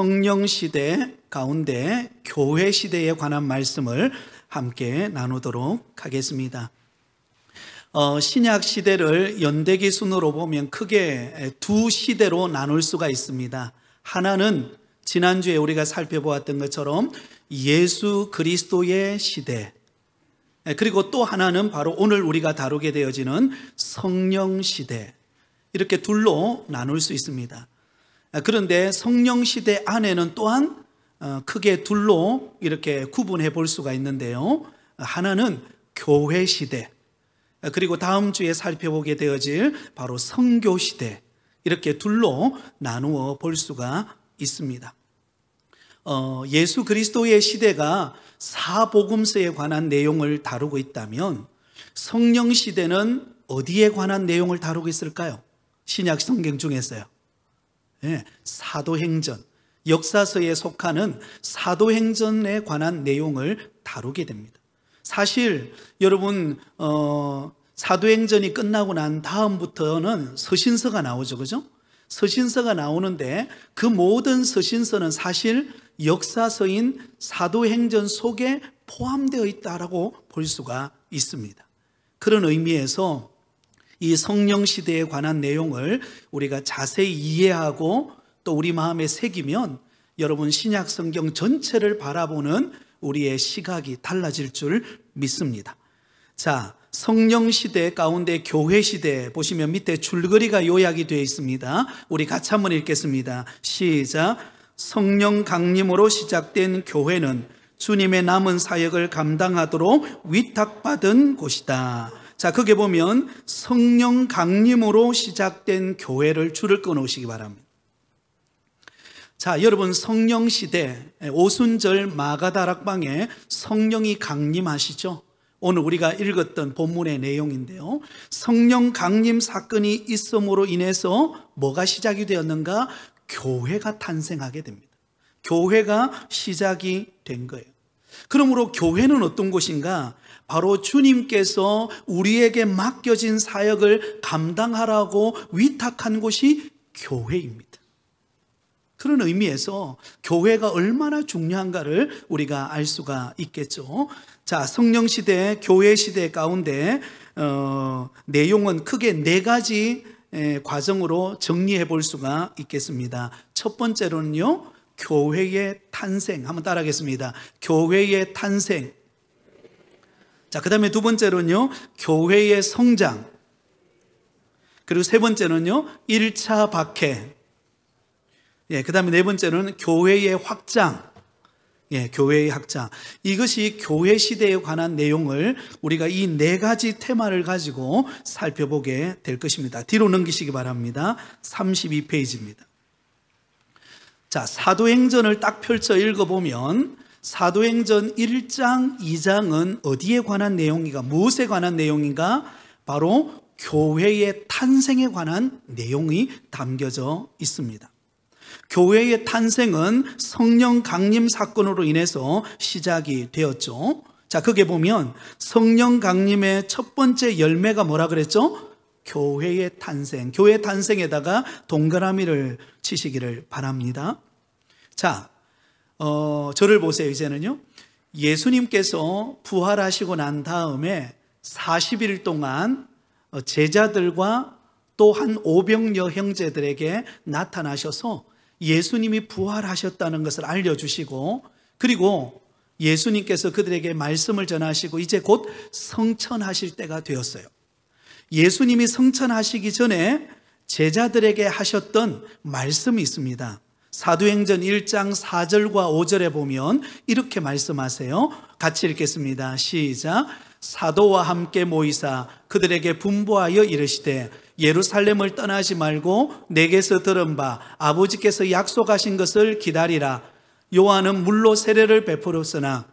성령 시대 가운데 교회 시대에 관한 말씀을 함께 나누도록 하겠습니다. 신약 시대를 연대기 순으로 보면 크게 두 시대로 나눌 수가 있습니다. 하나는 지난주에 우리가 살펴보았던 것처럼 예수 그리스도의 시대, 그리고 또 하나는 바로 오늘 우리가 다루게 되어지는 성령 시대, 이렇게 둘로 나눌 수 있습니다. 그런데 성령 시대 안에는 또한 크게 둘로 이렇게 구분해 볼 수가 있는데요, 하나는 교회 시대, 그리고 다음 주에 살펴보게 되어질 바로 선교 시대, 이렇게 둘로 나누어 볼 수가 있습니다. 예수 그리스도의 시대가 사복음서에 관한 내용을 다루고 있다면 성령 시대는 어디에 관한 내용을 다루고 있을까요? 신약 성경 중에서요. 사도행전, 역사서에 속하는 사도행전에 관한 내용을 다루게 됩니다. 사실 여러분 사도행전이 끝나고 난 다음부터는 서신서가 나오죠, 그죠? 서신서가 나오는데 그 모든 서신서는 사실 역사서인 사도행전 속에 포함되어 있다라고 볼 수가 있습니다. 그런 의미에서 이 성령 시대에 관한 내용을 우리가 자세히 이해하고 또 우리 마음에 새기면 여러분 신약 성경 전체를 바라보는 우리의 시각이 달라질 줄 믿습니다. 자, 성령 시대 가운데 교회 시대 보시면 밑에 줄거리가 요약이 되어 있습니다. 우리 같이 한번 읽겠습니다. 시작. 성령 강림으로 시작된 교회는 주님의 남은 사역을 감당하도록 위탁받은 곳이다. 자, 거기에 보면 성령 강림으로 시작된 교회를 줄을 끊으시기 바랍니다. 자, 여러분 성령 시대 오순절 마가다락방에 성령이 강림하시죠. 오늘 우리가 읽었던 본문의 내용인데요, 성령 강림 사건이 있음으로 인해서 뭐가 시작이 되었는가? 교회가 탄생하게 됩니다. 교회가 시작이 된 거예요. 그러므로 교회는 어떤 곳인가? 바로 주님께서 우리에게 맡겨진 사역을 감당하라고 위탁한 곳이 교회입니다. 그런 의미에서 교회가 얼마나 중요한가를 우리가 알 수가 있겠죠. 자, 성령 시대, 교회 시대 가운데 내용은 크게 네 가지 과정으로 정리해 볼 수가 있겠습니다. 첫 번째로는요, 교회의 탄생. 한번 따라하겠습니다. 교회의 탄생. 자, 그 다음에 두 번째로는요, 교회의 성장. 그리고 세 번째는요, 1차 박해. 그 다음에 네 번째는 교회의 확장. 교회의 확장. 이것이 교회 시대에 관한 내용을 우리가 이 네 가지 테마를 가지고 살펴보게 될 것입니다. 뒤로 넘기시기 바랍니다. 32페이지입니다. 자, 사도행전을 딱 펼쳐 읽어보면 사도행전 1장, 2장은 어디에 관한 내용인가? 무엇에 관한 내용인가? 바로 교회의 탄생에 관한 내용이 담겨져 있습니다. 교회의 탄생은 성령 강림 사건으로 인해서 시작이 되었죠. 자, 거기에 보면 성령 강림의 첫 번째 열매가 뭐라 그랬죠? 교회의 탄생. 교회 탄생에다가 동그라미를 치시기를 바랍니다. 자, 저를 보세요. 이제는요, 예수님께서 부활하시고 난 다음에 40일 동안 제자들과 또 한 500여 형제들에게 나타나셔서 예수님이 부활하셨다는 것을 알려주시고, 그리고 예수님께서 그들에게 말씀을 전하시고 이제 곧 성천하실 때가 되었어요. 예수님이 성천하시기 전에 제자들에게 하셨던 말씀이 있습니다. 사도행전 1장 4절과 5절에 보면 이렇게 말씀하세요. 같이 읽겠습니다. 시작. 사도와 함께 모이사 그들에게 분부하여 이르시되 예루살렘을 떠나지 말고 내게서 들은 바 아버지께서 약속하신 것을 기다리라. 요한은 물로 세례를 베풀었으나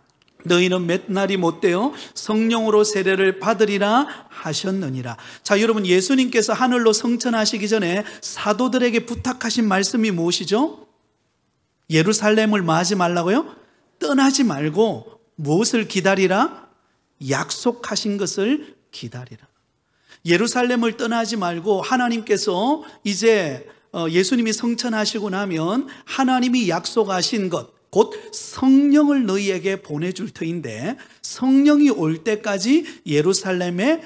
너희는 몇 날이 못되어 성령으로 세례를 받으리라 하셨느니라. 자, 여러분 예수님께서 하늘로 성천하시기 전에 사도들에게 부탁하신 말씀이 무엇이죠? 예루살렘을 뭐 하지 말라고요? 떠나지 말고 무엇을 기다리라? 약속하신 것을 기다리라. 예루살렘을 떠나지 말고 하나님께서 이제 예수님이 성천하시고 나면 하나님이 약속하신 것, 곧 성령을 너희에게 보내줄 터인데 성령이 올 때까지 예루살렘에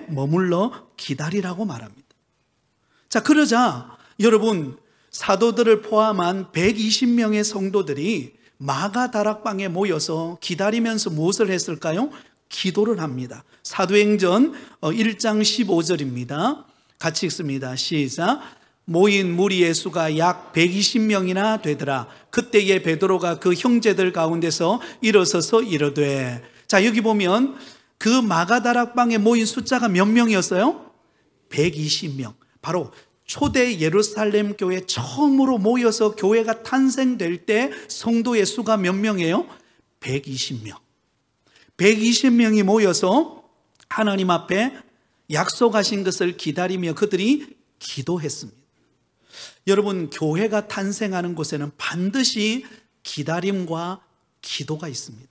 머물러 기다리라고 말합니다. 자, 그러자 여러분, 사도들을 포함한 120명의 성도들이 마가다락방에 모여서 기다리면서 무엇을 했을까요? 기도를 합니다. 사도행전 1장 15절입니다. 같이 읽습니다. 시작. 모인 무리의 수가 약 120명이나 되더라. 그때에 베드로가 그 형제들 가운데서 일어서서 이르되. 자, 여기 보면 그 마가다락방에 모인 숫자가 몇 명이었어요? 120명. 바로 초대 예루살렘 교회 처음으로 모여서 교회가 탄생될 때 성도의 수가 몇 명이에요? 120명. 120명이 모여서 하나님 앞에 약속하신 것을 기다리며 그들이 기도했습니다. 여러분, 교회가 탄생하는 곳에는 반드시 기다림과 기도가 있습니다.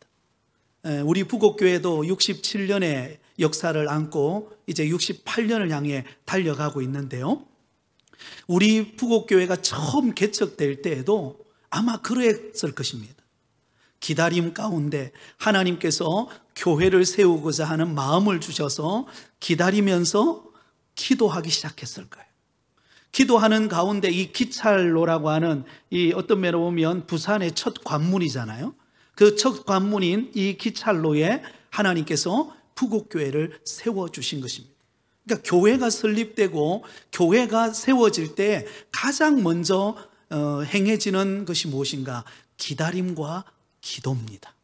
우리 부곡교회도 67년의 역사를 안고 이제 68년을 향해 달려가고 있는데요, 우리 부곡교회가 처음 개척될 때에도 아마 그랬을 것입니다. 기다림 가운데 하나님께서 교회를 세우고자 하는 마음을 주셔서 기다리면서 기도하기 시작했을 거예요. 기도하는 가운데 이 기찰로라고 하는, 이 어떤 면으로 보면 부산의 첫 관문이잖아요. 그 첫 관문인 이 기찰로에 하나님께서 부곡교회를 세워주신 것입니다. 그러니까 교회가 설립되고 교회가 세워질 때 가장 먼저 행해지는 것이 무엇인가? 기다림과 기도입니다.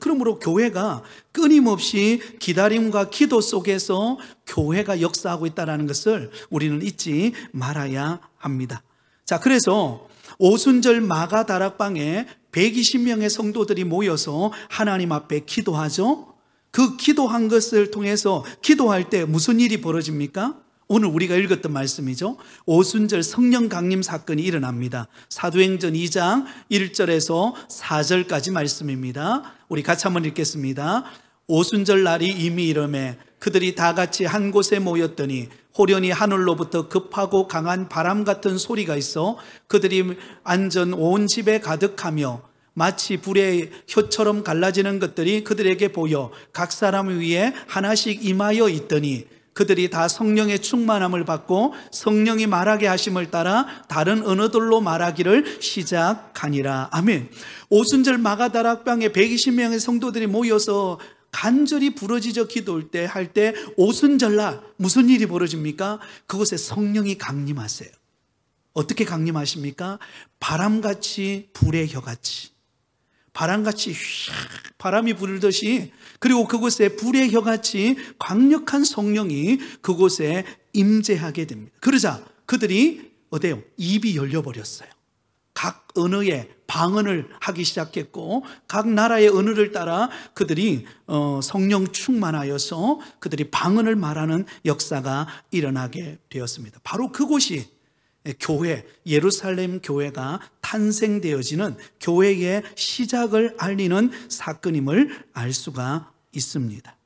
그러므로 교회가 끊임없이 기다림과 기도 속에서 교회가 역사하고 있다는 것을 우리는 잊지 말아야 합니다. 자, 그래서 오순절 마가다락방에 120명의 성도들이 모여서 하나님 앞에 기도하죠. 그 기도한 것을 통해서 기도할 때 무슨 일이 벌어집니까? 오늘 우리가 읽었던 말씀이죠. 오순절 성령 강림 사건이 일어납니다. 사도행전 2장 1절에서 4절까지 말씀입니다. 우리 같이 한번 읽겠습니다. 오순절 날이 이미 이르매 그들이 다 같이 한 곳에 모였더니 호련히 하늘로부터 급하고 강한 바람 같은 소리가 있어 그들이 앉은 온 집에 가득하며 마치 불의 혀처럼 갈라지는 것들이 그들에게 보여 각 사람 위에 하나씩 임하여 있더니 그들이 다 성령의 충만함을 받고 성령이 말하게 하심을 따라 다른 언어들로 말하기를 시작하니라. 아멘. 오순절 마가다락방에 120명의 성도들이 모여서 간절히 부르짖어 기도할 때 오순절날 무슨 일이 벌어집니까? 그곳에 성령이 강림하세요. 어떻게 강림하십니까? 바람같이 불의 혀같이, 바람같이 바람이 불듯이, 그리고 그곳에 불의 혀같이 강력한 성령이 그곳에 임재하게 됩니다. 그러자 그들이 어때요? 입이 열려버렸어요. 각 언어에 방언을 하기 시작했고 각 나라의 언어를 따라 그들이 성령 충만하여서 그들이 방언을 말하는 역사가 일어나게 되었습니다. 바로 그곳이 교회, 예루살렘 교회가 탄생되어지는 교회의 시작을 알리는 사건임을 알 수가 있습니다.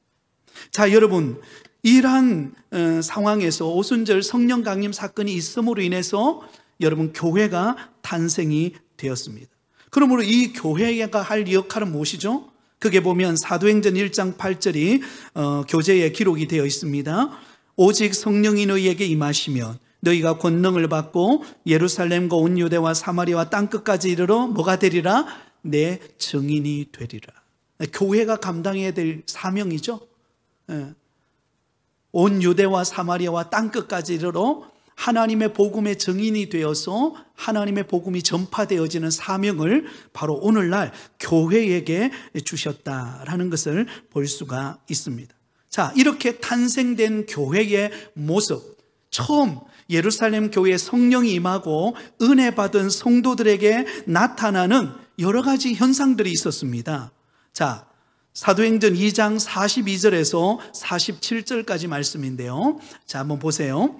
자, 여러분, 이러한 상황에서 오순절 성령 강림 사건이 있음으로 인해서 여러분 교회가 탄생이 되었습니다. 그러므로 이 교회가 할 역할은 무엇이죠? 그게 보면 사도행전 1장 8절이 교재에 기록이 되어 있습니다. 오직 성령이 너희에게 임하시면 너희가 권능을 받고 예루살렘과 온 유대와 사마리아와 땅끝까지 이르러 뭐가 되리라? 내 증인이 되리라. 교회가 감당해야 될 사명이죠. 온 유대와 사마리아와 땅끝까지 이르러 하나님의 복음의 증인이 되어서 하나님의 복음이 전파되어지는 사명을 바로 오늘날 교회에게 주셨다라는 것을 볼 수가 있습니다. 자, 이렇게 탄생된 교회의 모습, 처음 예루살렘 교회에 성령이 임하고 은혜 받은 성도들에게 나타나는 여러 가지 현상들이 있었습니다. 자, 사도행전 2장 42절에서 47절까지 말씀인데요. 자, 한번 보세요.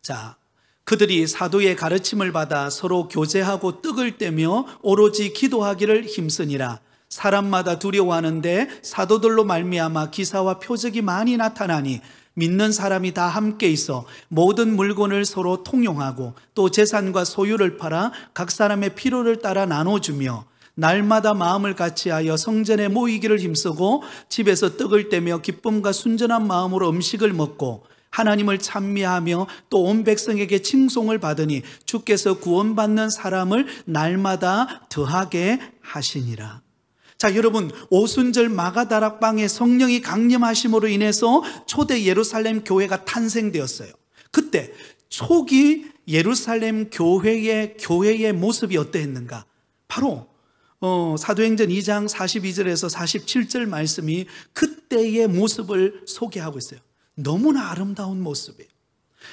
자, 그들이 사도의 가르침을 받아 서로 교제하고 떡을 떼며 오로지 기도하기를 힘쓰니라. 사람마다 두려워하는데 사도들로 말미암아 기사와 표적이 많이 나타나니 믿는 사람이 다 함께 있어 모든 물건을 서로 통용하고 또 재산과 소유를 팔아 각 사람의 필요를 따라 나눠주며 날마다 마음을 같이하여 성전에 모이기를 힘쓰고 집에서 떡을 떼며 기쁨과 순전한 마음으로 음식을 먹고 하나님을 찬미하며 또 온 백성에게 칭송을 받으니 주께서 구원받는 사람을 날마다 더하게 하시니라. 자, 여러분, 오순절 마가다락방에 성령이 강림하심으로 인해서 초대 예루살렘 교회가 탄생되었어요. 그때 초기 예루살렘 교회의 모습이 어떠했는가? 바로 사도행전 2장 42절에서 47절 말씀이 그때의 모습을 소개하고 있어요. 너무나 아름다운 모습이에요.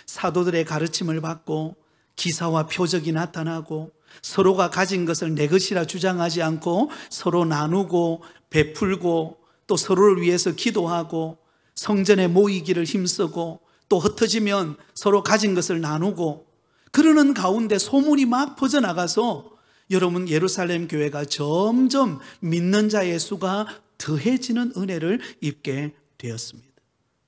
사도들의 가르침을 받고 기사와 표적이 나타나고 서로가 가진 것을 내 것이라 주장하지 않고 서로 나누고 베풀고 또 서로를 위해서 기도하고 성전에 모이기를 힘쓰고 또 흩어지면 서로 가진 것을 나누고 그러는 가운데 소문이 막 퍼져나가서 여러분, 예루살렘 교회가 점점 믿는 자의 수가 더해지는 은혜를 입게 되었습니다.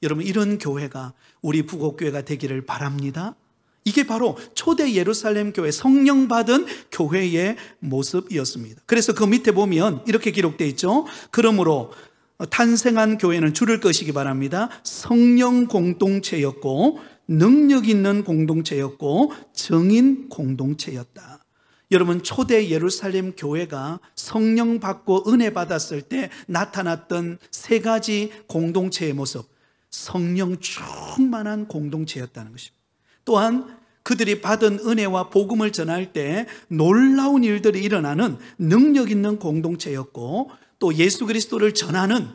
여러분, 이런 교회가 우리 부곡교회가 되기를 바랍니다. 이게 바로 초대 예루살렘 교회, 성령 받은 교회의 모습이었습니다. 그래서 그 밑에 보면 이렇게 기록되어 있죠. 그러므로 탄생한 교회는 줄을 끄시기 바랍니다. 성령 공동체였고 능력 있는 공동체였고 정인 공동체였다. 여러분, 초대 예루살렘 교회가 성령 받고 은혜 받았을 때 나타났던 세 가지 공동체의 모습, 성령 충만한 공동체였다는 것입니다. 또한 그들이 받은 은혜와 복음을 전할 때 놀라운 일들이 일어나는 능력 있는 공동체였고 또 예수 그리스도를 전하는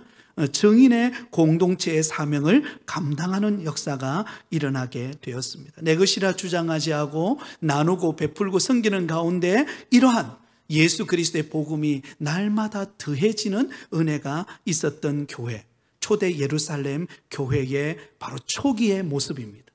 증인의 공동체의 사명을 감당하는 역사가 일어나게 되었습니다. 내 것이라 주장하지 않고 나누고 베풀고 섬기는 가운데 이러한 예수 그리스도의 복음이 날마다 더해지는 은혜가 있었던 교회, 초대 예루살렘 교회의 바로 초기의 모습입니다.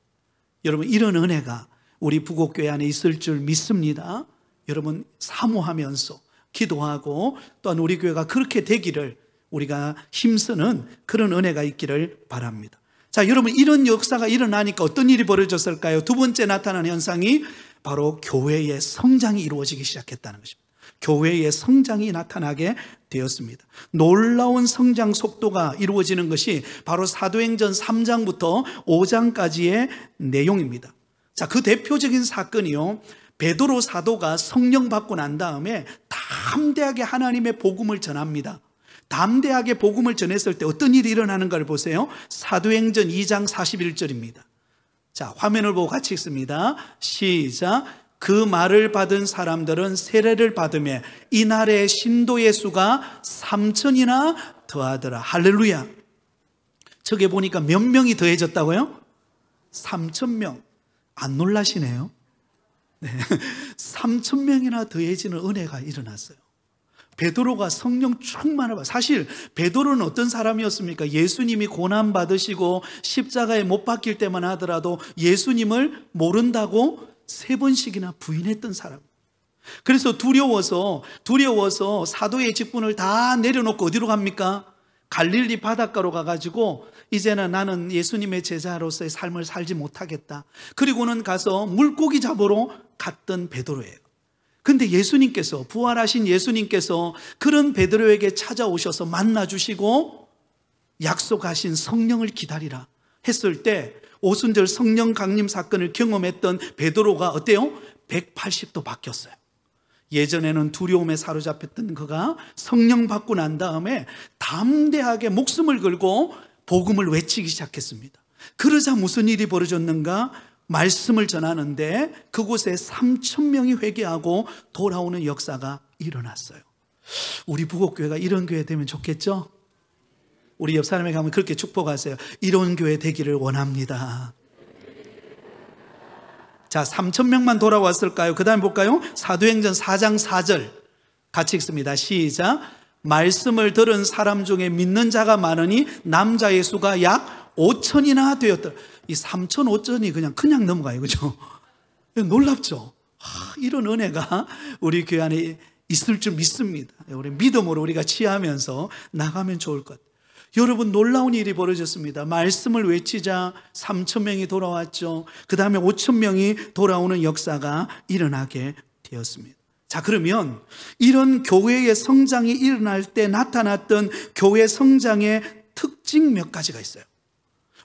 여러분, 이런 은혜가 우리 부곡교회 안에 있을 줄 믿습니다. 여러분, 사모하면서 기도하고 또한 우리 교회가 그렇게 되기를 우리가 힘쓰는 그런 은혜가 있기를 바랍니다. 자, 여러분, 이런 역사가 일어나니까 어떤 일이 벌어졌을까요? 두 번째 나타난 현상이 바로 교회의 성장이 이루어지기 시작했다는 것입니다. 교회의 성장이 나타나게 되었습니다. 놀라운 성장 속도가 이루어지는 것이 바로 사도행전 3장부터 5장까지의 내용입니다. 자, 그 대표적인 사건이요, 베드로 사도가 성령 받고 난 다음에 담대하게 하나님의 복음을 전합니다. 담대하게 복음을 전했을 때 어떤 일이 일어나는가를 보세요. 사도행전 2장 41절입니다. 자, 화면을 보고 같이 읽습니다. 시작. 그 말을 받은 사람들은 세례를 받으며 이날의 신도의 수가 3,000이나 더하더라. 할렐루야. 저게 보니까 몇 명이 더해졌다고요? 3,000명. 안 놀라시네요? 네. 3,000명이나 더해지는 은혜가 일어났어요. 베드로가 성령 충만을 받아. 사실 베드로는 어떤 사람이었습니까? 예수님이 고난 받으시고 십자가에 못 박힐 때만 하더라도 예수님을 모른다고 3번씩이나 부인했던 사람. 그래서 두려워서 사도의 직분을 다 내려놓고 어디로 갑니까? 갈릴리 바닷가로 가가지고 이제는 나는 예수님의 제자로서의 삶을 살지 못하겠다. 그리고는 가서 물고기 잡으러 갔던 베드로예요. 근데 예수님께서, 부활하신 예수님께서 그런 베드로에게 찾아오셔서 만나주시고 약속하신 성령을 기다리라 했을 때 오순절 성령 강림 사건을 경험했던 베드로가 어때요? 180도 바뀌었어요. 예전에는 두려움에 사로잡혔던 그가 성령 받고 난 다음에 담대하게 목숨을 걸고 복음을 외치기 시작했습니다. 그러자 무슨 일이 벌어졌는가? 말씀을 전하는데 그곳에 3,000명이 회개하고 돌아오는 역사가 일어났어요. 우리 부곡교회가 이런 교회 되면 좋겠죠? 우리 옆 사람에게 가면 그렇게 축복하세요. 이런 교회 되기를 원합니다. 자, 3,000명만 돌아왔을까요? 그 다음에 볼까요? 사도행전 4장 4절 같이 읽습니다. 시작. 말씀을 들은 사람 중에 믿는 자가 많으니 남자의 수가 약 5,000이나 되었더라. 이 3,000, 5,000이 그냥 넘어가요. 그죠? 놀랍죠? 이런 은혜가 우리 교회 안에 있을 줄 믿습니다. 우리 믿음으로 우리가 취하면서 나가면 좋을 것 같아요. 여러분, 놀라운 일이 벌어졌습니다. 말씀을 외치자 3,000명이 돌아왔죠. 그 다음에 5,000명이 돌아오는 역사가 일어나게 되었습니다. 자, 그러면 이런 교회의 성장이 일어날 때 나타났던 교회 성장의 특징 몇 가지가 있어요.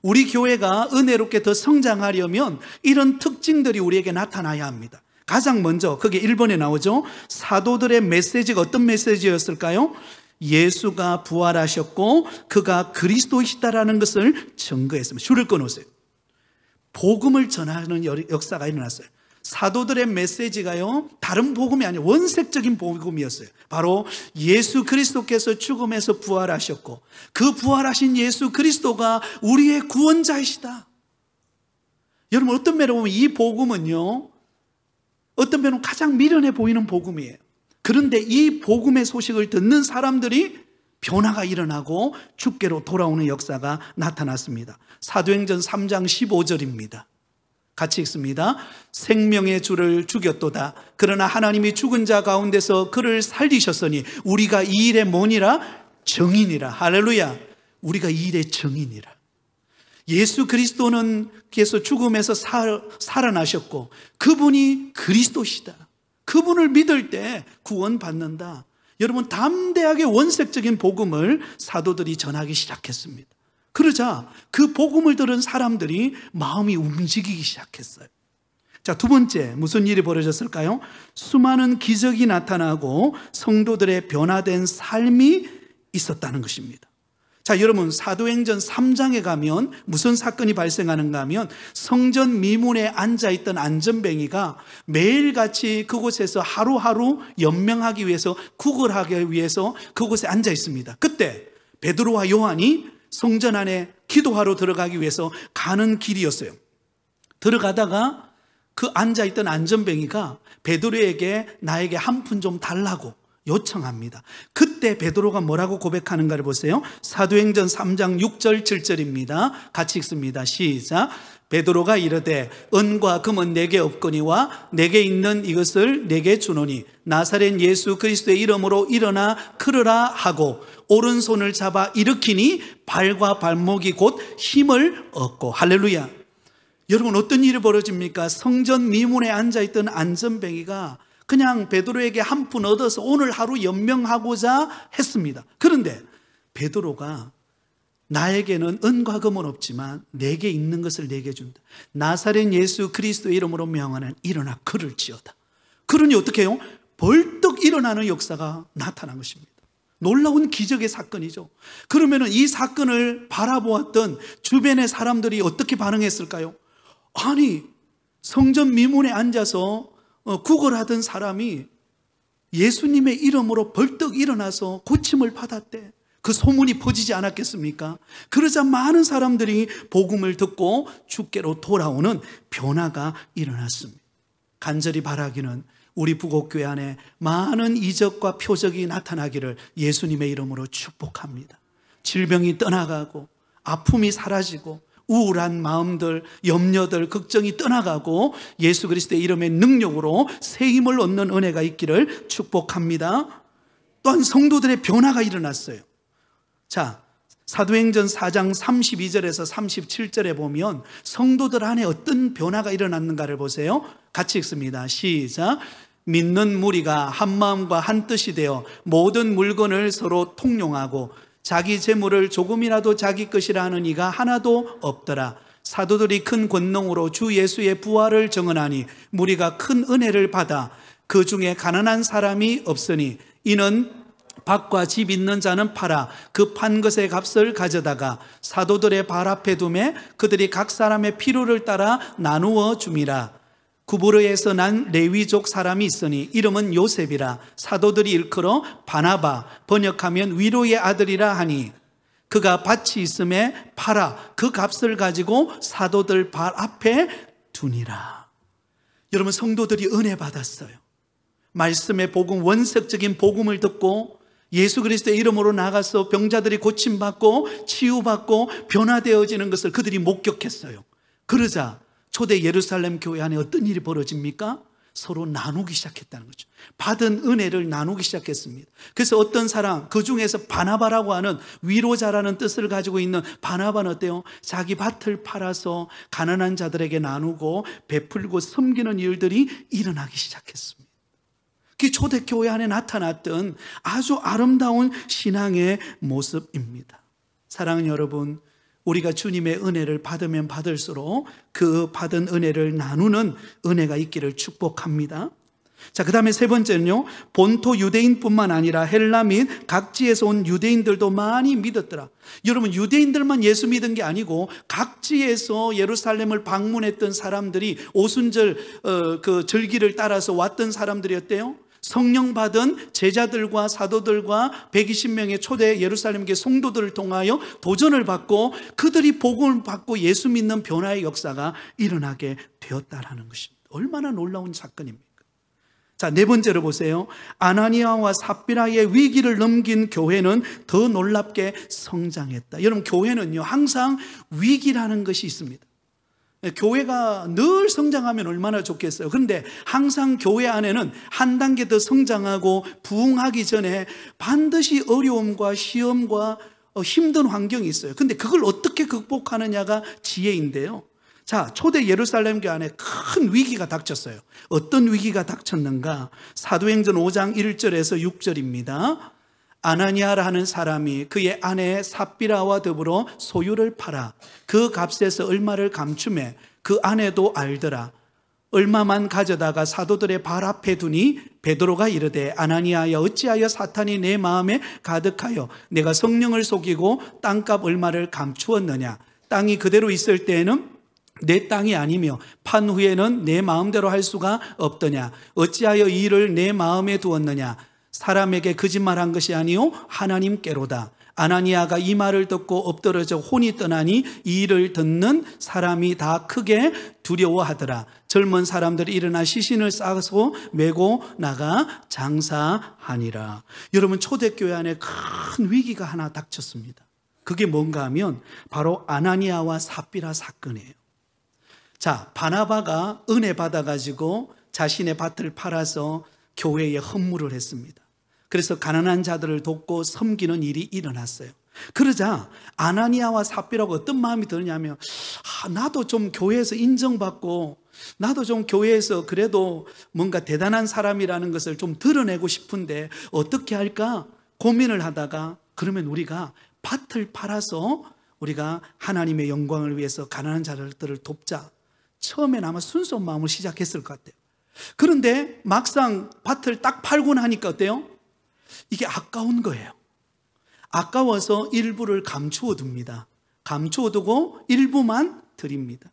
우리 교회가 은혜롭게 더 성장하려면 이런 특징들이 우리에게 나타나야 합니다. 가장 먼저 그게 1번에 나오죠. 사도들의 메시지가 어떤 메시지였을까요? 예수가 부활하셨고 그가 그리스도이시다라는 것을 증거했습니다. 줄을 끊으세요. 복음을 전하는 역사가 일어났어요. 사도들의 메시지가요, 다른 복음이 아니라 원색적인 복음이었어요. 바로 예수 그리스도께서 죽음에서 부활하셨고 그 부활하신 예수 그리스도가 우리의 구원자이시다. 여러분, 어떤 면으로 보면 이 복음은요, 어떤 면으로 가장 미련해 보이는 복음이에요. 그런데 이 복음의 소식을 듣는 사람들이 변화가 일어나고 주께로 돌아오는 역사가 나타났습니다. 사도행전 3장 15절입니다. 같이 읽습니다. 생명의 주를 죽였도다. 그러나 하나님이 죽은 자 가운데서 그를 살리셨으니 우리가 이 일의 뭐니라? 증인이라. 할렐루야. 우리가 이 일의 증인이라. 예수 그리스도는 께서 죽음에서 살아나셨고 그분이 그리스도시다. 그분을 믿을 때 구원받는다. 여러분, 담대하게 원색적인 복음을 사도들이 전하기 시작했습니다. 그러자 그 복음을 들은 사람들이 마음이 움직이기 시작했어요. 자, 두 번째, 무슨 일이 벌어졌을까요? 수많은 기적이 나타나고 성도들의 변화된 삶이 있었다는 것입니다. 자, 여러분, 사도행전 3장에 가면 무슨 사건이 발생하는가 하면 성전 미문에 앉아있던 안전뱅이가 매일같이 그곳에서 하루하루 연명하기 위해서, 구걸하기 위해서 그곳에 앉아 있습니다. 그때 베드로와 요한이 성전 안에 기도하러 들어가기 위해서 가는 길이었어요. 들어가다가 그 앉아있던 안전뱅이가 베드로에게 나에게 한 푼 좀 달라고 요청합니다. 그때 베드로가 뭐라고 고백하는가를 보세요. 사도행전 3장 6절 7절입니다. 같이 읽습니다. 시작. 베드로가 이르되 은과 금은 내게 없거니와 내게 있는 이것을 내게 주노니 나사렛 예수 그리스도의 이름으로 일어나 걸으라 하고 오른손을 잡아 일으키니 발과 발목이 곧 힘을 얻고. 할렐루야. 여러분, 어떤 일이 벌어집니까? 성전 미문에 앉아있던 안전뱅이가 그냥 베드로에게 한 푼 얻어서 오늘 하루 연명하고자 했습니다. 그런데 베드로가 나에게는 은과 금은 없지만 내게 있는 것을 내게 준다. 나사렛 예수 그리스도의 이름으로 명하는 일어나 걸을지어다. 그러니 어떻게 해요? 벌떡 일어나는 역사가 나타난 것입니다. 놀라운 기적의 사건이죠. 그러면 이 사건을 바라보았던 주변의 사람들이 어떻게 반응했을까요? 아니, 성전 미문에 앉아서 구걸하던 사람이 예수님의 이름으로 벌떡 일어나서 고침을 받았대. 그 소문이 퍼지지 않았겠습니까? 그러자 많은 사람들이 복음을 듣고 주께로 돌아오는 변화가 일어났습니다. 간절히 바라기는 우리 부곡교회 안에 많은 이적과 표적이 나타나기를 예수님의 이름으로 축복합니다. 질병이 떠나가고 아픔이 사라지고 우울한 마음들, 염려들, 걱정이 떠나가고 예수 그리스도의 이름의 능력으로 새 힘을 얻는 은혜가 있기를 축복합니다. 또한 성도들의 변화가 일어났어요. 자, 사도행전 4장 32절에서 37절에 보면 성도들 안에 어떤 변화가 일어났는가를 보세요. 같이 읽습니다. 시작. 믿는 무리가 한 마음과 한 뜻이 되어 모든 물건을 서로 통용하고 자기 재물을 조금이라도 자기 것이라 하는 이가 하나도 없더라. 사도들이 큰 권능으로 주 예수의 부활을 증언하니 무리가 큰 은혜를 받아 그 중에 가난한 사람이 없으니 이는 밭과 집 있는 자는 팔아 그 판 것의 값을 가져다가 사도들의 발 앞에 두매 그들이 각 사람의 필요를 따라 나누어 줌이라. 구브르에서 난 레위족 사람이 있으니 이름은 요셉이라. 사도들이 일컬어 바나바, 번역하면 위로의 아들이라 하니 그가 밭이 있음에 팔아 그 값을 가지고 사도들 발 앞에 두니라. 여러분, 성도들이 은혜 받았어요. 말씀의 복음, 원색적인 복음을 듣고 예수 그리스도의 이름으로 나가서 병자들이 고침받고 치유받고 변화되어지는 것을 그들이 목격했어요. 그러자 초대 예루살렘 교회 안에 어떤 일이 벌어집니까? 서로 나누기 시작했다는 거죠. 받은 은혜를 나누기 시작했습니다. 그래서 어떤 사람, 그 중에서 바나바라고 하는 위로자라는 뜻을 가지고 있는 바나바는 어때요? 자기 밭을 팔아서 가난한 자들에게 나누고 베풀고 섬기는 일들이 일어나기 시작했습니다. 그 초대교회 안에 나타났던 아주 아름다운 신앙의 모습입니다. 사랑하는 여러분, 우리가 주님의 은혜를 받으면 받을수록 그 받은 은혜를 나누는 은혜가 있기를 축복합니다. 자, 그 다음에 세 번째는요, 본토 유대인뿐만 아니라 헬라 및 각지에서 온 유대인들도 많이 믿었더라. 여러분, 유대인들만 예수 믿은 게 아니고 각지에서 예루살렘을 방문했던 사람들이 오순절 그 절기를 따라서 왔던 사람들이었대요. 성령 받은 제자들과 사도들과 120명의 초대 예루살렘계 성도들을 통하여 도전을 받고 그들이 복음을 받고 예수 믿는 변화의 역사가 일어나게 되었다라는 것입니다. 얼마나 놀라운 사건입니까? 자, 네 번째로 보세요. 아나니아와 삽비라의 위기를 넘긴 교회는 더 놀랍게 성장했다. 여러분, 교회는요 항상 위기라는 것이 있습니다. 교회가 늘 성장하면 얼마나 좋겠어요. 그런데 항상 교회 안에는 한 단계 더 성장하고 부흥하기 전에 반드시 어려움과 시험과 힘든 환경이 있어요. 그런데 그걸 어떻게 극복하느냐가 지혜인데요. 자, 초대 예루살렘 교회 안에 큰 위기가 닥쳤어요. 어떤 위기가 닥쳤는가? 사도행전 5장 1절에서 6절입니다. 아나니아라 하는 사람이 그의 아내 삽비라와 더불어 소유를 팔아 그 값에서 얼마를 감추매 그 아내도 알더라. 얼마만 가져다가 사도들의 발 앞에 두니 베드로가 이르되 아나니아여 어찌하여 사탄이 내 마음에 가득하여 내가 성령을 속이고 땅값 얼마를 감추었느냐. 땅이 그대로 있을 때에는 내 땅이 아니며 판 후에는 내 마음대로 할 수가 없더냐. 어찌하여 이 일을 내 마음에 두었느냐. 사람에게 거짓말한 것이 아니요 하나님께로다. 아나니아가 이 말을 듣고 엎드러져 혼이 떠나니 이 일을 듣는 사람이 다 크게 두려워하더라. 젊은 사람들이 일어나 시신을 싸서 메고 나가 장사하니라. 여러분, 초대교회 안에 큰 위기가 하나 닥쳤습니다. 그게 뭔가 하면 바로 아나니아와 삽비라 사건이에요. 자, 바나바가 은혜 받아가지고 자신의 밭을 팔아서 교회에 헌물을 했습니다. 그래서 가난한 자들을 돕고 섬기는 일이 일어났어요. 그러자 아나니아와 삽비라가 어떤 마음이 드냐면 나도 좀 교회에서 인정받고 나도 좀 교회에서 그래도 뭔가 대단한 사람이라는 것을 좀 드러내고 싶은데 어떻게 할까 고민을 하다가 그러면 우리가 밭을 팔아서 우리가 하나님의 영광을 위해서 가난한 자들을 돕자. 처음엔 아마 순수한 마음으로 시작했을 것 같아요. 그런데 막상 밭을 딱 팔고 나니까 어때요? 이게 아까운 거예요. 아까워서 일부를 감추어 둡니다. 감추어 두고 일부만 드립니다.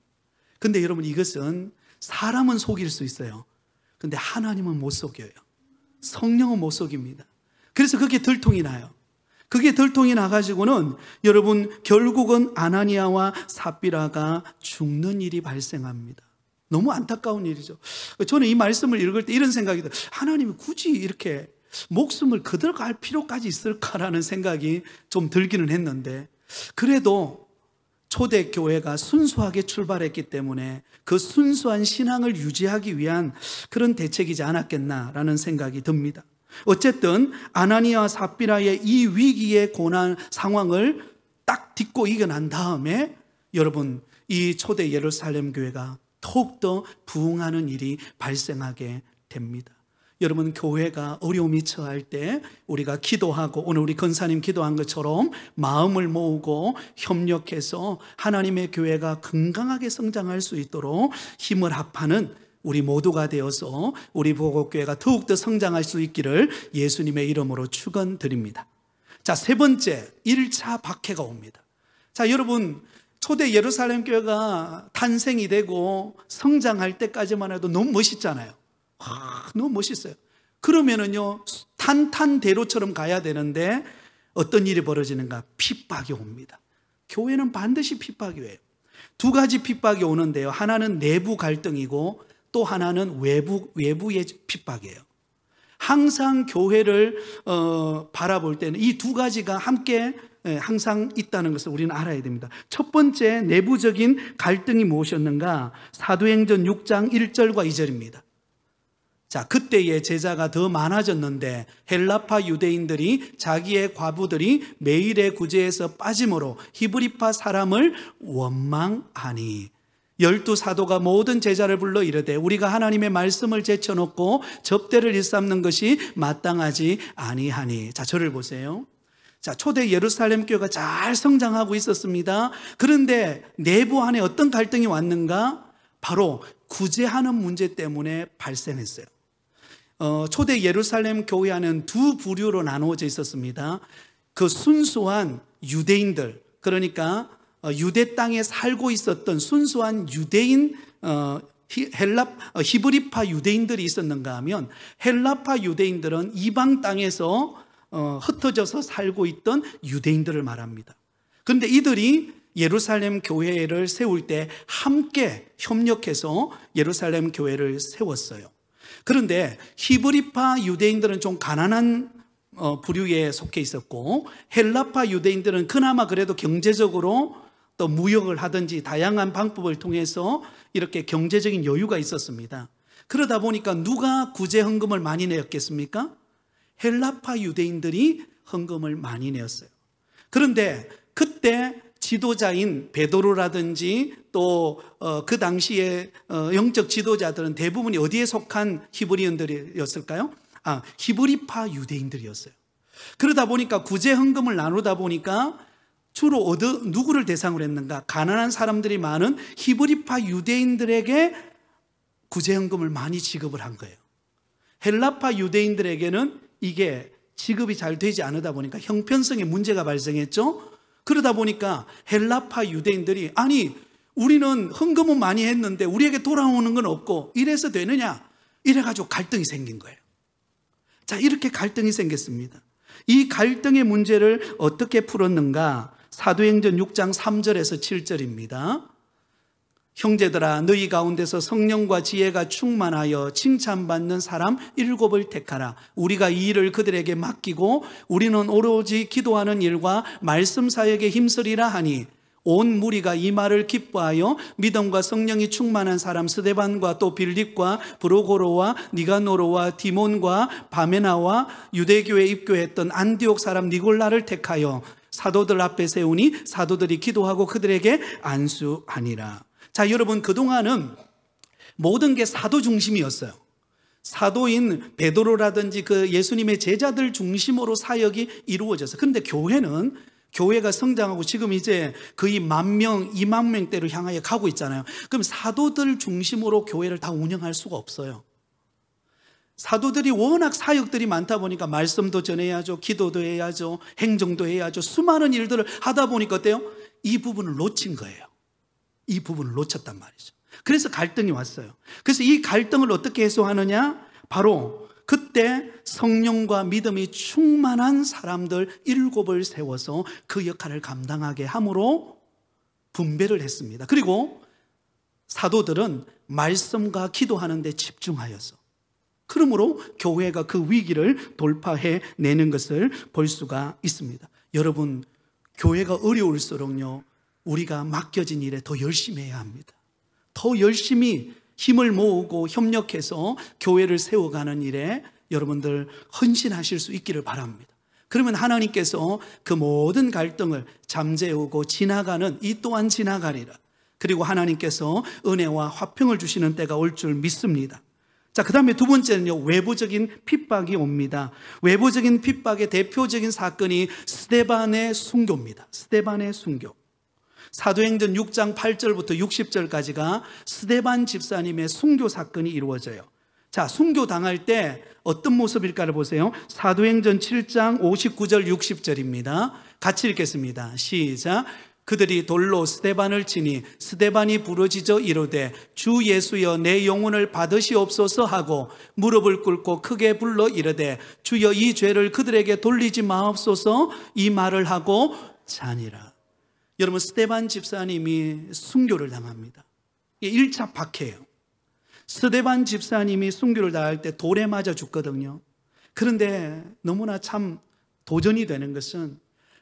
근데 여러분, 이것은 사람은 속일 수 있어요. 근데 하나님은 못 속여요. 성령은 못 속입니다. 그래서 그게 들통이 나요. 그게 들통이 나가지고는 여러분 결국은 아나니아와 삽비라가 죽는 일이 발생합니다. 너무 안타까운 일이죠. 저는 이 말씀을 읽을 때 이런 생각이 들어요. 하나님이 굳이 이렇게 목숨을 거들어갈 필요까지 있을까라는 생각이 좀 들기는 했는데, 그래도 초대교회가 순수하게 출발했기 때문에 그 순수한 신앙을 유지하기 위한 그런 대책이지 않았겠나라는 생각이 듭니다. 어쨌든 아나니아와 삽비라의 이 위기의 고난 상황을 딱 딛고 이겨난 다음에 여러분, 이 초대 예루살렘 교회가 더욱더 부흥하는 일이 발생하게 됩니다. 여러분, 교회가 어려움이 처할 때 우리가 기도하고 오늘 우리 권사님 기도한 것처럼 마음을 모으고 협력해서 하나님의 교회가 건강하게 성장할 수 있도록 힘을 합하는 우리 모두가 되어서 우리 보곡교회가 더욱더 성장할 수 있기를 예수님의 이름으로 축원드립니다. 자, 세 번째 1차 박해가 옵니다. 자, 여러분, 초대 예루살렘 교회가 탄생이 되고 성장할 때까지만 해도 너무 멋있잖아요. 너무 멋있어요. 그러면은요, 탄탄대로처럼 가야 되는데 어떤 일이 벌어지는가? 핍박이 옵니다. 교회는 반드시 핍박이 와요. 두 가지 핍박이 오는데요, 하나는 내부 갈등이고 또 하나는 외부의 핍박이에요. 항상 교회를 바라볼 때는 이 두 가지가 함께 항상 있다는 것을 우리는 알아야 됩니다. 첫 번째 내부적인 갈등이 무엇이었는가? 사도행전 6장 1절과 2절입니다. 자, 그때의 제자가 더 많아졌는데 헬라파 유대인들이 자기의 과부들이 매일의 구제에서 빠짐으로 히브리파 사람을 원망하니 12사도가 모든 제자를 불러 이르되 우리가 하나님의 말씀을 제쳐놓고 접대를 일삼는 것이 마땅하지 아니하니. 자, 저를 보세요. 자, 초대 예루살렘 교회가 잘 성장하고 있었습니다. 그런데 내부 안에 어떤 갈등이 왔는가? 바로 구제하는 문제 때문에 발생했어요. 초대 예루살렘 교회 안은 두 부류로 나누어져 있었습니다. 그 순수한 유대인들, 그러니까 유대 땅에 살고 있었던 순수한 유대인, 히브리파 유대인들이 있었는가 하면 헬라파 유대인들은 이방 땅에서 흩어져서 살고 있던 유대인들을 말합니다. 그런데 이들이 예루살렘 교회를 세울 때 함께 협력해서 예루살렘 교회를 세웠어요. 그런데 히브리파 유대인들은 좀 가난한 부류에 속해 있었고 헬라파 유대인들은 그나마 그래도 경제적으로 또 무역을 하든지 다양한 방법을 통해서 이렇게 경제적인 여유가 있었습니다. 그러다 보니까 누가 구제 헌금을 많이 내었겠습니까? 헬라파 유대인들이 헌금을 많이 내었어요. 그런데 그때 지도자인 베드로라든지 또 그 당시에 영적 지도자들은 대부분이 어디에 속한 히브리인들이었을까요? 히브리파 유대인들이었어요. 그러다 보니까 구제 헌금을 나누다 보니까 주로 누구를 대상으로 했는가? 가난한 사람들이 많은 히브리파 유대인들에게 구제 헌금을 많이 지급을 한 거예요. 헬라파 유대인들에게는 이게 지급이 잘 되지 않으다 보니까 형편성에 문제가 발생했죠. 그러다 보니까 헬라파 유대인들이 아니 우리는 헌금은 많이 했는데 우리에게 돌아오는 건 없고 이래서 되느냐? 이래가지고 갈등이 생긴 거예요. 자, 이렇게 갈등이 생겼습니다. 이 갈등의 문제를 어떻게 풀었는가? 사도행전 6장 3절에서 7절입니다. 형제들아 너희 가운데서 성령과 지혜가 충만하여 칭찬받는 사람 7을 택하라. 우리가 이 일을 그들에게 맡기고 우리는 오로지 기도하는 일과 말씀 사역에 힘쓰리라 하니 온 무리가 이 말을 기뻐하여 믿음과 성령이 충만한 사람 스데반과 또 빌립과 브로고로와 니가노로와 디몬과 바메나와 유대교에 입교했던 안디옥 사람 니골라를 택하여 사도들 앞에 세우니 사도들이 기도하고 그들에게 안수하니라. 자, 여러분, 그동안은 모든 게 사도 중심이었어요. 사도인 베드로라든지 그 예수님의 제자들 중심으로 사역이 이루어졌어요. 그런데 교회가 성장하고 지금 이제 거의 10,000명, 20,000명대로 향하여 가고 있잖아요. 그럼 사도들 중심으로 교회를 다 운영할 수가 없어요. 사도들이 워낙 사역들이 많다 보니까 말씀도 전해야죠, 기도도 해야죠, 행정도 해야죠. 수많은 일들을 하다 보니까 어때요? 이 부분을 놓친 거예요. 이 부분을 놓쳤단 말이죠. 그래서 갈등이 왔어요. 그래서 이 갈등을 어떻게 해소하느냐? 바로 그때 성령과 믿음이 충만한 사람들 7을 세워서 그 역할을 감당하게 함으로 분배를 했습니다. 그리고 사도들은 말씀과 기도하는 데 집중하여서 그러므로 교회가 그 위기를 돌파해내는 것을 볼 수가 있습니다. 여러분, 교회가 어려울수록요 우리가 맡겨진 일에 더 열심히 해야 합니다. 더 열심히 힘을 모으고 협력해서 교회를 세워가는 일에 여러분들 헌신하실 수 있기를 바랍니다. 그러면 하나님께서 그 모든 갈등을 잠재우고 지나가는 이 또한 지나가리라. 그리고 하나님께서 은혜와 화평을 주시는 때가 올 줄 믿습니다. 자, 그 다음에 두 번째는요, 외부적인 핍박이 옵니다. 외부적인 핍박의 대표적인 사건이 스데반의 순교입니다. 스데반의 순교. 사도행전 6장 8절부터 60절까지가 스데반 집사님의 순교 사건이 이루어져요. 자, 순교 당할 때 어떤 모습일까를 보세요. 사도행전 7장 59절 60절입니다. 같이 읽겠습니다. 시작. 그들이 돌로 스데반을 치니 스데반이 부러지져 이르되 주 예수여 내 영혼을 받으시옵소서 하고 무릎을 꿇고 크게 불러 이르되 주여 이 죄를 그들에게 돌리지 마옵소서 이 말을 하고 자니라. 여러분, 스데반 집사님이 순교를 당합니다. 이게 1차 박해예요. 스데반 집사님이 순교를 당할 때 돌에 맞아 죽거든요. 그런데 너무나 참 도전이 되는 것은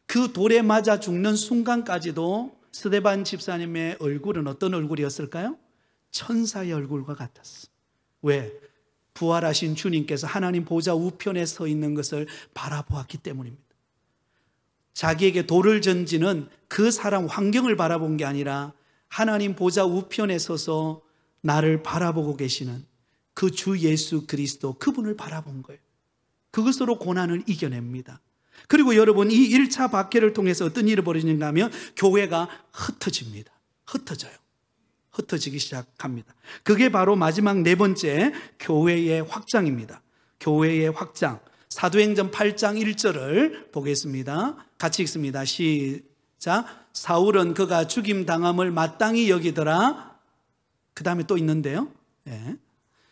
그 돌에 맞아 죽는 순간까지도 스데반 집사님의 얼굴은 어떤 얼굴이었을까요? 천사의 얼굴과 같았어. 왜? 부활하신 주님께서 하나님 보좌 우편에 서 있는 것을 바라보았기 때문입니다. 자기에게 돌을 던지는 그 사람 환경을 바라본 게 아니라 하나님 보좌 우편에 서서 나를 바라보고 계시는 그 주 예수 그리스도, 그분을 바라본 거예요. 그것으로 고난을 이겨냅니다. 그리고 여러분, 이 1차 박해를 통해서 어떤 일이 벌어지는가 하면 교회가 흩어집니다. 흩어지기 시작합니다. 그게 바로 마지막 네 번째 교회의 확장입니다. 교회의 확장. 사도행전 8장 1절을 보겠습니다. 같이 읽습니다. 시작. 사울은 그가 죽임당함을 마땅히 여기더라. 그 다음에 또 있는데요. 네.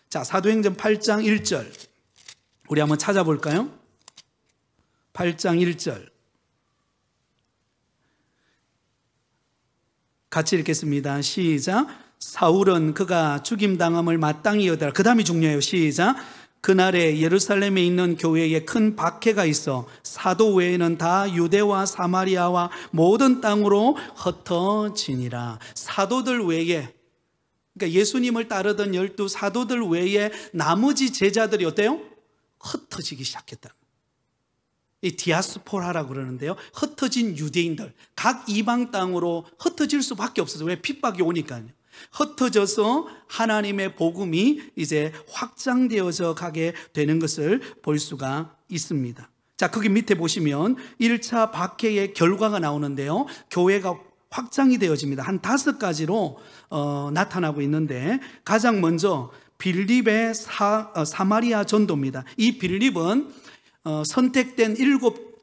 자, 사도행전 8장 1절. 우리 한번 찾아볼까요? 8장 1절. 같이 읽겠습니다. 시작. 사울은 그가 죽임당함을 마땅히 여기더라. 그 다음이 중요해요. 시작. 그날에 예루살렘에 있는 교회에 큰 박해가 있어 사도 외에는 다 유대와 사마리아와 모든 땅으로 흩어지니라. 사도들 외에, 그러니까 예수님을 따르던 12 사도들 외에 나머지 제자들이 어때요? 흩어지기 시작했다. 이 디아스포라라고 그러는데요. 흩어진 유대인들, 각 이방 땅으로 흩어질 수밖에 없어서, 왜? 핍박이 오니까요. 흩어져서 하나님의 복음이 이제 확장되어져 가게 되는 것을 볼 수가 있습니다. 자, 거기 밑에 보시면 1차 박해의 결과가 나오는데요. 교회가 확장이 되어집니다. 한 5가지로 나타나고 있는데, 가장 먼저 빌립의 사마리아 전도입니다. 이 빌립은 선택된 7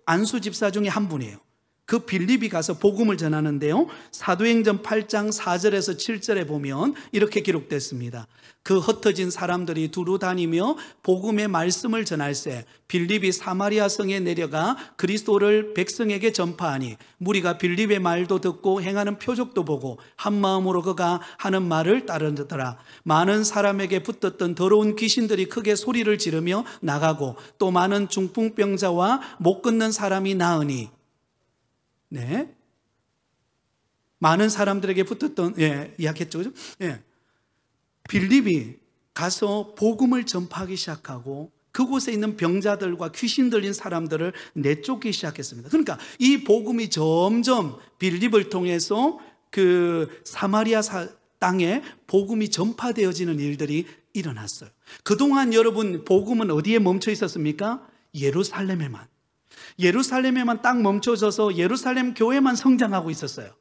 안수 집사 중에 한 분이에요. 그 빌립이 가서 복음을 전하는데요. 사도행전 8장 4절에서 7절에 보면 이렇게 기록됐습니다. 그 흩어진 사람들이 두루 다니며 복음의 말씀을 전할세 빌립이 사마리아 성에 내려가 그리스도를 백성에게 전파하니 무리가 빌립의 말도 듣고 행하는 표적도 보고 한 마음으로 그가 하는 말을 따르더라. 많은 사람에게 붙었던 더러운 귀신들이 크게 소리를 지르며 나가고 또 많은 중풍병자와 못 걷는 사람이 나으니, 네, 많은 사람들에게 붙었던, 이야기했죠, 그죠? 빌립이 가서 복음을 전파하기 시작하고 그곳에 있는 병자들과 귀신 들린 사람들을 내쫓기 시작했습니다. 그러니까 이 복음이 점점 빌립을 통해서 그 사마리아 땅에 복음이 전파되어지는 일들이 일어났어요. 그동안 여러분, 복음은 어디에 멈춰 있었습니까? 예루살렘에만 딱 멈춰져서 예루살렘 교회만 성장하고 있었어요.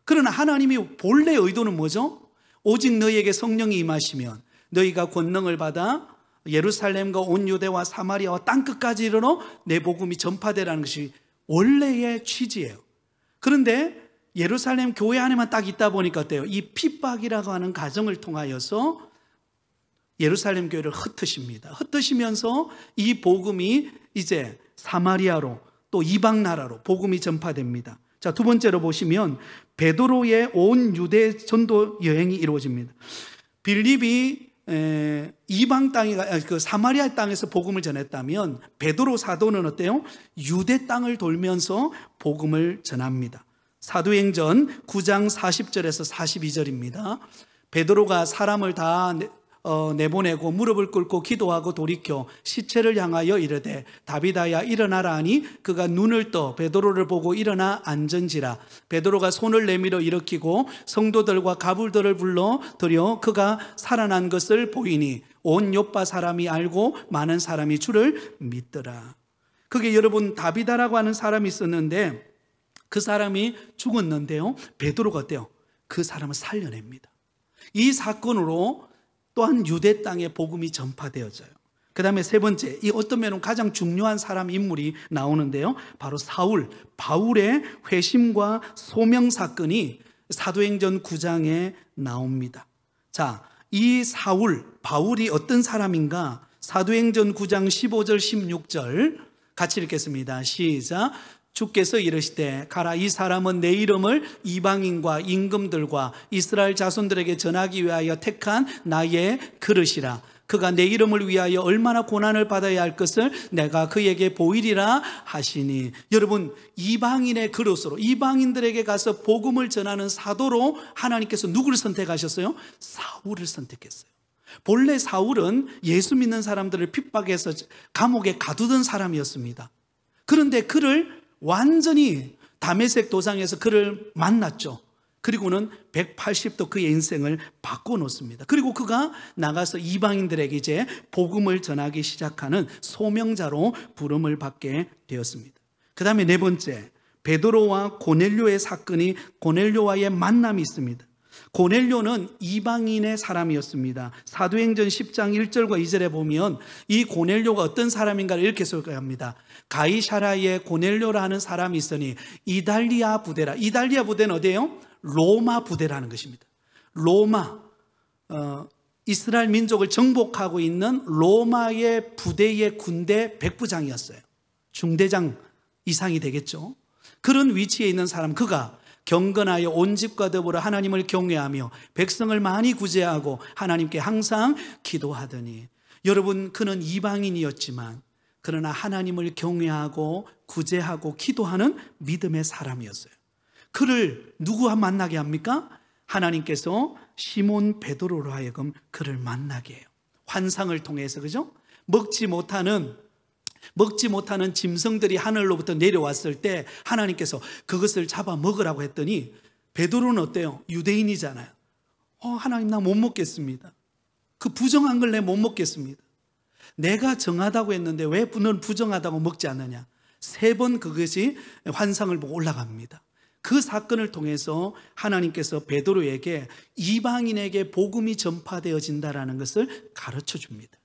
그러나 하나님이 본래 의도는 뭐죠? 오직 너희에게 성령이 임하시면 너희가 권능을 받아 예루살렘과 온 유대와 사마리아와 땅끝까지 이르러 내 복음이 전파되라는 것이 원래의 취지예요. 그런데 예루살렘 교회 안에만 딱 있다 보니까 어때요? 이 핍박이라고 하는 과정을 통하여서 예루살렘 교회를 흩으십니다. 흩으시면서 이 복음이 이제 사마리아로 또 이방 나라로 복음이 전파됩니다. 자, 두 번째로 보시면 베드로의 온 유대 전도 여행이 이루어집니다. 빌립이 이방 땅에, 그 사마리아 땅에서 복음을 전했다면 베드로 사도는 어때요? 유대 땅을 돌면서 복음을 전합니다. 사도행전 9장 40절에서 42절입니다. 베드로가 사람을 다 내보내고 무릎을 꿇고 기도하고 돌이켜 시체를 향하여 이르되 다비다야 일어나라 하니 그가 눈을 떠 베드로를 보고 일어나 앉은지라. 베드로가 손을 내밀어 일으키고 성도들과 가불들을 불러 들여 그가 살아난 것을 보이니 온 요파 사람이 알고 많은 사람이 주를 믿더라. 그게 여러분, 다비다라고 하는 사람이 있었는데 그 사람이 죽었는데요, 베드로가 어때요? 그 사람을 살려냅니다. 이 사건으로 또한 유대 땅에 복음이 전파되어져요. 그 다음에 세 번째, 이 어떤 면은 가장 중요한 사람 인물이 나오는데요, 바로 사울, 바울의 회심과 소명 사건이 사도행전 9장에 나옵니다. 자, 이 사울, 바울이 어떤 사람인가? 사도행전 9장 15절 16절 같이 읽겠습니다. 시작. 주께서 이르시되 가라, 이 사람은 내 이름을 이방인과 임금들과 이스라엘 자손들에게 전하기 위하여 택한 나의 그릇이라. 그가 내 이름을 위하여 얼마나 고난을 받아야 할 것을 내가 그에게 보이리라 하시니. 여러분, 이방인의 그릇으로 이방인들에게 가서 복음을 전하는 사도로 하나님께서 누구를 선택하셨어요? 사울을 선택했어요. 본래 사울은 예수 믿는 사람들을 핍박해서 감옥에 가두던 사람이었습니다. 그런데 그를 완전히 다메섹 도상에서 그를 만났죠. 그리고는 180도 그의 인생을 바꿔놓습니다. 그리고 그가 나가서 이방인들에게 이제 복음을 전하기 시작하는 소명자로 부름을 받게 되었습니다. 그 다음에 네 번째, 베드로와 고넬료의 사건이, 고넬료와의 만남이 있습니다. 고넬료는 이방인의 사람이었습니다. 사도행전 10장 1절과 2절에 보면 이 고넬료가 어떤 사람인가를 이렇게 소개합니다. 가이사라에 고넬료라 하는 사람이 있으니 이달리아 부대라. 이달리아 부대는 어디예요? 로마 부대라는 것입니다. 로마, 이스라엘 민족을 정복하고 있는 로마의 부대의 군대 백부장이었어요. 중대장 이상이 되겠죠. 그런 위치에 있는 사람, 그가 경건하여 온 집과 더불어 하나님을 경외하며 백성을 많이 구제하고 하나님께 항상 기도하더니, 여러분, 그는 이방인이었지만 그러나 하나님을 경외하고 구제하고 기도하는 믿음의 사람이었어요. 그를 누구와 만나게 합니까? 하나님께서 시몬 베드로로 하여금 그를 만나게 해요. 환상을 통해서, 그죠? 먹지 못하는 짐승들이 하늘로부터 내려왔을 때 하나님께서 그것을 잡아 먹으라고 했더니 베드로는 어때요? 유대인이잖아요. 하나님, 나 못 먹겠습니다. 그 부정한 걸 내 못 먹겠습니다. 내가 정하다고 했는데 왜 너는 부정하다고 먹지 않느냐? 3번 그것이 환상을 보고 올라갑니다. 그 사건을 통해서 하나님께서 베드로에게 이방인에게 복음이 전파되어진다는 것을 가르쳐 줍니다.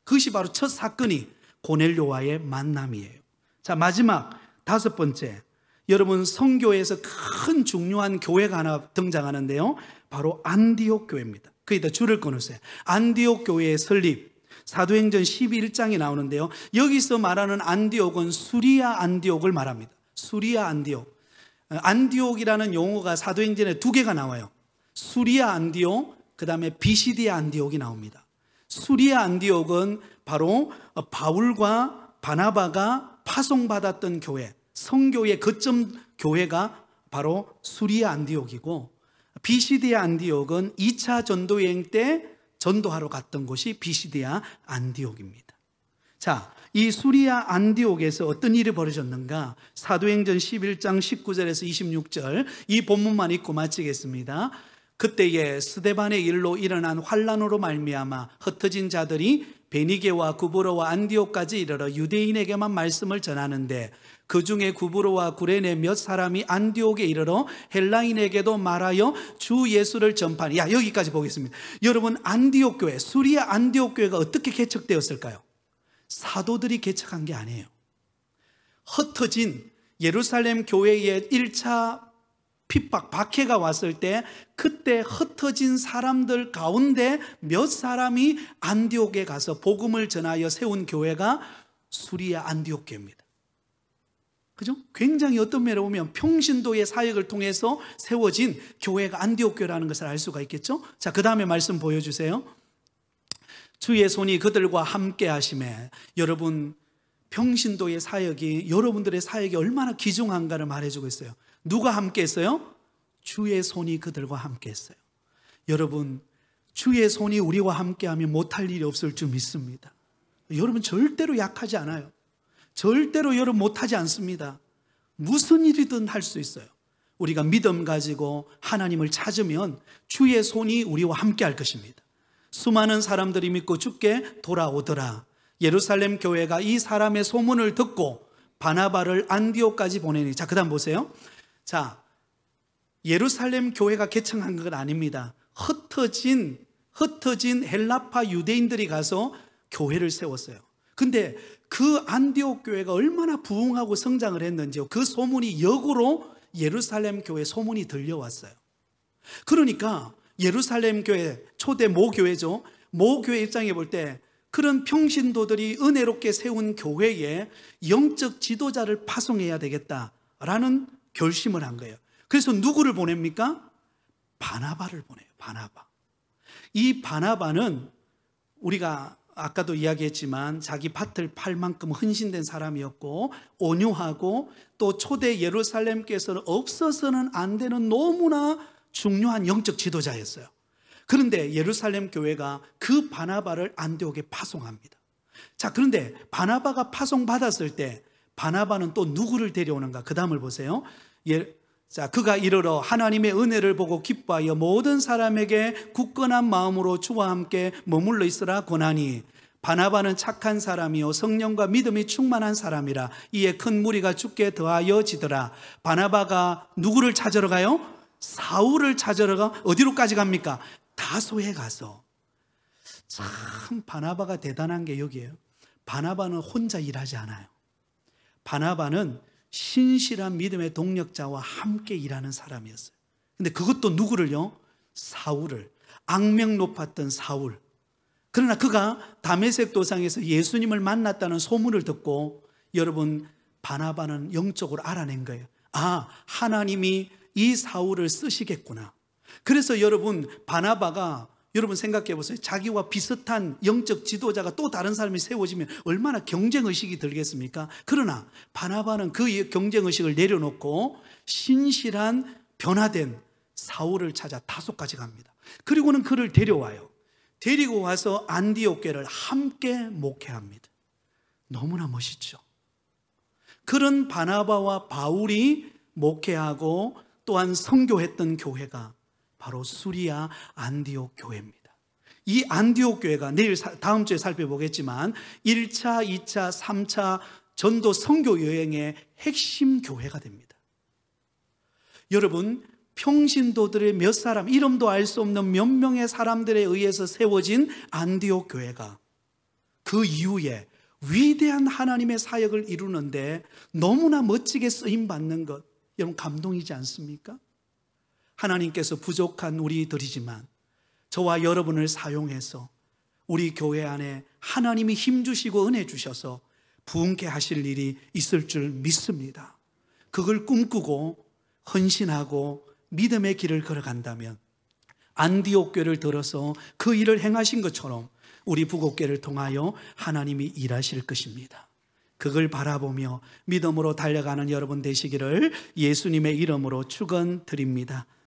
그것이 바로 첫 사건이 고넬료와의 만남이에요. 자, 마지막 5번째, 여러분, 성교회에서 큰 중요한 교회가 하나 등장하는데요, 바로 안디옥 교회입니다. 거기다 줄을 끊으세요. 안디옥 교회의 설립, 사도행전 11장에 나오는데요, 여기서 말하는 안디옥은 수리아 안디옥을 말합니다. 수리아 안디옥. 안디옥이라는 용어가 사도행전에 2개가 나와요. 수리아 안디옥, 그 다음에 비시디아 안디옥이 나옵니다. 수리아 안디옥은 바로 바울과 바나바가 파송받았던 교회, 성교의 거점 교회가 바로 수리아 안디옥이고, 비시디아 안디옥은 2차 전도여행 때 전도하러 갔던 곳이 비시디아 안디옥입니다. 자, 이 수리아 안디옥에서 어떤 일이 벌어졌는가? 사도행전 11장 19절에서 26절, 이 본문만 읽고 마치겠습니다. 그때에 스데반의 일로 일어난 환란으로 말미암아 흩어진 자들이 베니게와 구브로와 안디옥까지 이르러 유대인에게만 말씀을 전하는데, 그 중에 구브로와 구레네 몇 사람이 안디옥에 이르러 헬라인에게도 말하여 주 예수를 전파하니. 여기까지 보겠습니다. 여러분, 안디옥 교회, 수리아 안디옥 교회가 어떻게 개척되었을까요? 사도들이 개척한 게 아니에요. 흩어진 예루살렘 교회의 1차 핍박, 박해가 왔을 때 그때 흩어진 사람들 가운데 몇 사람이 안디옥에 가서 복음을 전하여 세운 교회가 수리아 안디옥 교회입니다. 그죠? 굉장히 어떤 면에 보면 평신도의 사역을 통해서 세워진 교회가 안디옥 교회라는 것을 알 수가 있겠죠? 자, 그 다음에 말씀 보여주세요. 주의 손이 그들과 함께 하심에, 여러분, 평신도의 사역이, 여러분들의 사역이 얼마나 귀중한가를 말해주고 있어요. 누가 함께 했어요? 주의 손이 그들과 함께 했어요. 여러분, 주의 손이 우리와 함께하면 못할 일이 없을 줄 믿습니다. 여러분, 절대로 약하지 않아요. 절대로 여러분 못하지 않습니다. 무슨 일이든 할 수 있어요. 우리가 믿음 가지고 하나님을 찾으면 주의 손이 우리와 함께 할 것입니다. 수많은 사람들이 믿고 주께 돌아오더라. 예루살렘 교회가 이 사람의 소문을 듣고 바나바를 안디옥까지 보내니. 자, 그 다음 보세요. 자, 예루살렘 교회가 개척한 건 아닙니다. 흩어진 헬라파 유대인들이 가서 교회를 세웠어요. 근데 그 안디옥 교회가 얼마나 부흥하고 성장을 했는지요, 그 소문이 역으로 예루살렘 교회 소문이 들려왔어요. 그러니까 예루살렘 교회, 초대 모교회죠. 모교회 입장에 볼 때 그런 평신도들이 은혜롭게 세운 교회에 영적 지도자를 파송해야 되겠다라는 결심을 한 거예요. 그래서 누구를 보냅니까? 바나바를 보내요. 바나바. 이 바나바는 우리가 아까도 이야기했지만 자기 밭을 팔 만큼 헌신된 사람이었고, 온유하고 또 초대 예루살렘께서는 없어서는 안 되는 너무나 중요한 영적 지도자였어요. 그런데 예루살렘 교회가 그 바나바를 안디옥에 파송합니다. 자, 그런데 바나바가 파송받았을 때 바나바는 또 누구를 데려오는가? 그 다음을 보세요. 자, 그가 이르러 하나님의 은혜를 보고 기뻐하여 모든 사람에게 굳건한 마음으로 주와 함께 머물러 있으라 권하니, 바나바는 착한 사람이요 성령과 믿음이 충만한 사람이라. 이에 큰 무리가 죽게 더하여지더라. 바나바가 누구를 찾으러 가요? 사울을 찾으러 가. 어디로까지 갑니까? 다소에 가서. 참 바나바가 대단한 게 여기에요. 바나바는 혼자 일하지 않아요. 바나바는 신실한 믿음의 동력자와 함께 일하는 사람이었어요. 근데 그것도 누구를요? 사울을, 악명 높았던 사울. 그러나 그가 다메섹 도상에서 예수님을 만났다는 소문을 듣고, 여러분, 바나바는 영적으로 알아낸 거예요. 아, 하나님이 이 사울을 쓰시겠구나. 그래서 여러분, 바나바가, 여러분 생각해 보세요. 자기와 비슷한 영적 지도자가 또 다른 사람이 세워지면 얼마나 경쟁의식이 들겠습니까? 그러나 바나바는 그 경쟁의식을 내려놓고 신실한 변화된 사울을 찾아 다소까지 갑니다. 그리고는 그를 데려와요. 데리고 와서 안디옥 교회를 함께 목회합니다. 너무나 멋있죠. 그런 바나바와 바울이 목회하고 또한 선교했던 교회가 바로 수리아 안디옥 교회입니다. 이 안디옥 교회가 다음 주에 살펴보겠지만 1차, 2차, 3차 전도 선교 여행의 핵심 교회가 됩니다. 여러분, 평신도들의 몇 사람, 이름도 알 수 없는 몇 명의 사람들에 의해서 세워진 안디옥 교회가 그 이후에 위대한 하나님의 사역을 이루는데 너무나 멋지게 쓰임받는 것, 여러분 감동이지 않습니까? 하나님께서 부족한 우리들이지만 저와 여러분을 사용해서 우리 교회 안에 하나님이 힘주시고 은혜 주셔서 부흥케 하실 일이 있을 줄 믿습니다. 그걸 꿈꾸고 헌신하고 믿음의 길을 걸어간다면 안디옥 교회를 들어서 그 일을 행하신 것처럼 우리 부곡교회를 통하여 하나님이 일하실 것입니다. 그걸 바라보며 믿음으로 달려가는 여러분 되시기를 예수님의 이름으로 축원드립니다.